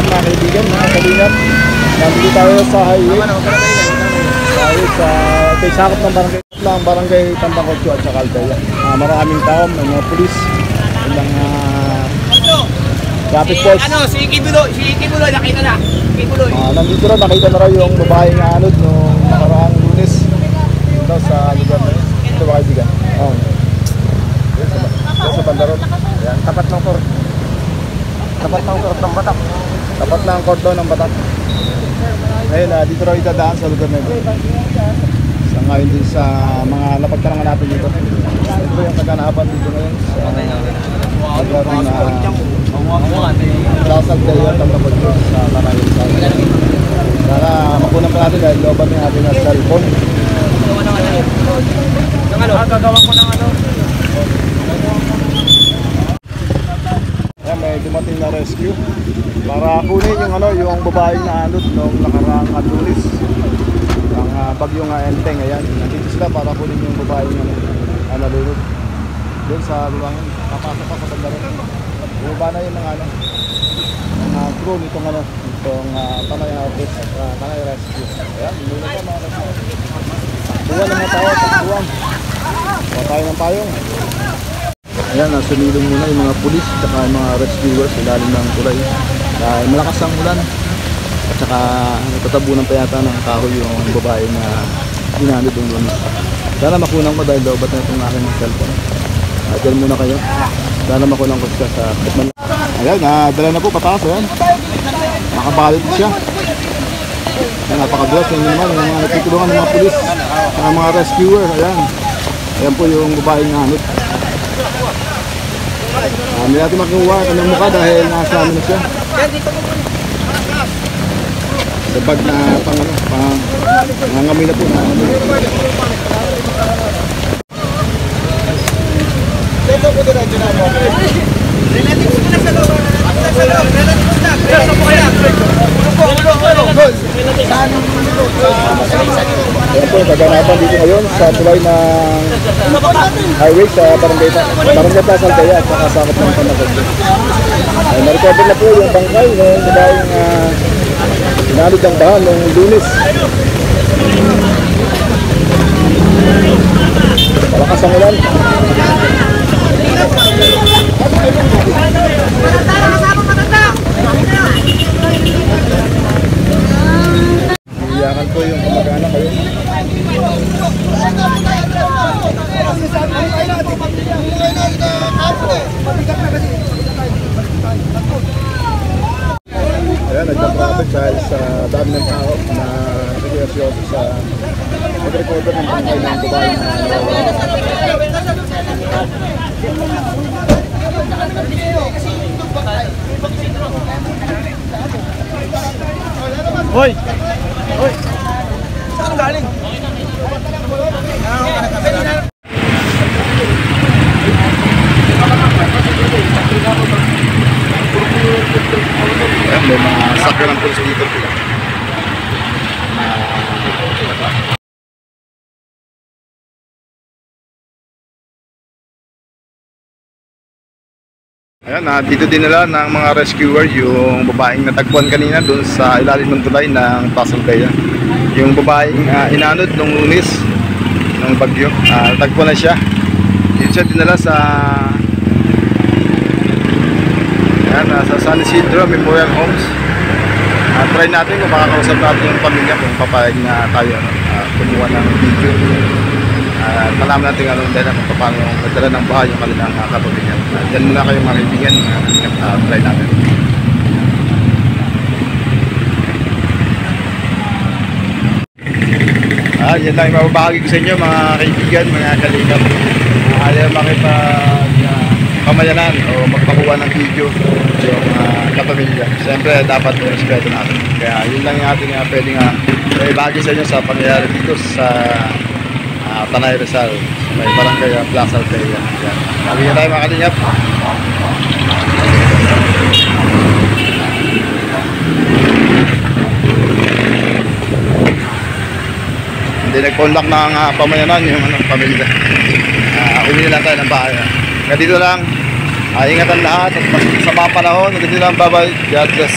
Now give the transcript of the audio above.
mga kaibigan, mga kalingap. Nandito tayo sa highway. Tayo sa sakop ng barangay Tambangkotso at saka Aldaya. Maraming tao, may mga pulis, may mga traffic post. Si Kibuloy, nakita na. Kibuloy. Nandito na, nakita na raw yung babaeng anod nung nakaraang Lunes dito sa lugar na yun. Ito ba kaibigan? Sa Bandaron. Ayan, tapat ng court. Tapat ng court ng Batak. Tapat ng court doon ng Batak. Ngayon, dito raw itadaan sa lugar na ito. Sa ngayon din sa mga napagtanangan natin dito. Ito yung kaganapan dito ngayon sa lugar na Lasal Dayo, Tambangkotso sa Tanay. Sana makunan pa natin dahil lobat ng ating cellphone. Gagawin ko ng ano. Ayan, may dumating na rescue para kunin yung babaeng na anod nung nakaraang Lunes ang bagyong Enteng. Ayan, nandito sila para kunin yung babaeng nalulod doon sa luwangan. Papasok pa sa Bandaron. Bumaba na yung mga crew nitong Tanay Outfit at Tanay Rescue. Ayan, hindi na pa mga rescue. Buwan ng mga tao, pagbuwan. Buwan tayo ng payong. Ayan, sumilong muna yung mga pulis at saka mga rescuers sa ilalim ng tulay. Dahil malakas ang ulan at saka natatabunan pa yata ng kahoy yung babae na ginanod yung Lunes. Sana makunang mo dahil lobat na itong aking cellphone. Diyan muna kayo. Sana makunang ko siya sa Batman. Ayan, dala na po pataas. Ayan, nakabalit siya. Ayan, napakadulas. Yan naman yung mga nagtutulungan ng mga pulis at mga rescuer. Ayan, ayan po yung babaeng nanod. Hindi natin makuha ito ng mukha dahil nasa amin na siya. Sa bag na pangangamoy na po. Relatives ko na sa loob. Relatives na. Sa po kaya. Ayan po, kaganapan dito ngayon sa tulay ng highway sa Barangay Plaza Aldaya at saka sakop ng Tambangkotso. Na-recover na po yung bangkay ng babaeng inalod ng bahan noong Lunes. Malakas ang ulan. Iyakan po yung kamag-anak kayo. Ayan, nagpaprabit dahil sa dami ng tao na nakikiasyoso sa mag-recover ng bangkay ng babae na Hoy! Hoy! Saan galing? May mga sakyan ng pulis dito. Ayan, dito din nila ng mga rescuer yung babaeng natagpuan kanina doon sa ilalim ng tulay ng Plaza Aldaya. Yung babaeng inanod nung Lunes ng bagyo, natagpuan na siya. Dito siya dinala sa San Isidro Memorial Homes. Try natin kung makakausap natin yung pamilya kung papayag na tayo kumuha ng video. Malaman natin dahil kung paano nagdala ng bahay yung kanilang kapamilya. Diyan muna kayo mga kaibigan, try natin. Yan lang yung mababahagi ko sa inyo mga kaibigan, mga kalingap. Ayaw makipag-pamayanan o magpakuha ng video yung kapamilya. Siyempre dapat respeto natin. Kaya yun lang yung ating pwedeng ibahagi sa inyo sa pangyayari dito sa Tanay Rizal, may barangay Plaza Aldaya. Maraming tayo mga kalingap. Hindi nag-contact ng pamayanan yung pamilya. Uli lang tayo ng bahay. Kaya dito lang, ingatan lahat at sa mga panahon. Dito lang, bye bye. God bless.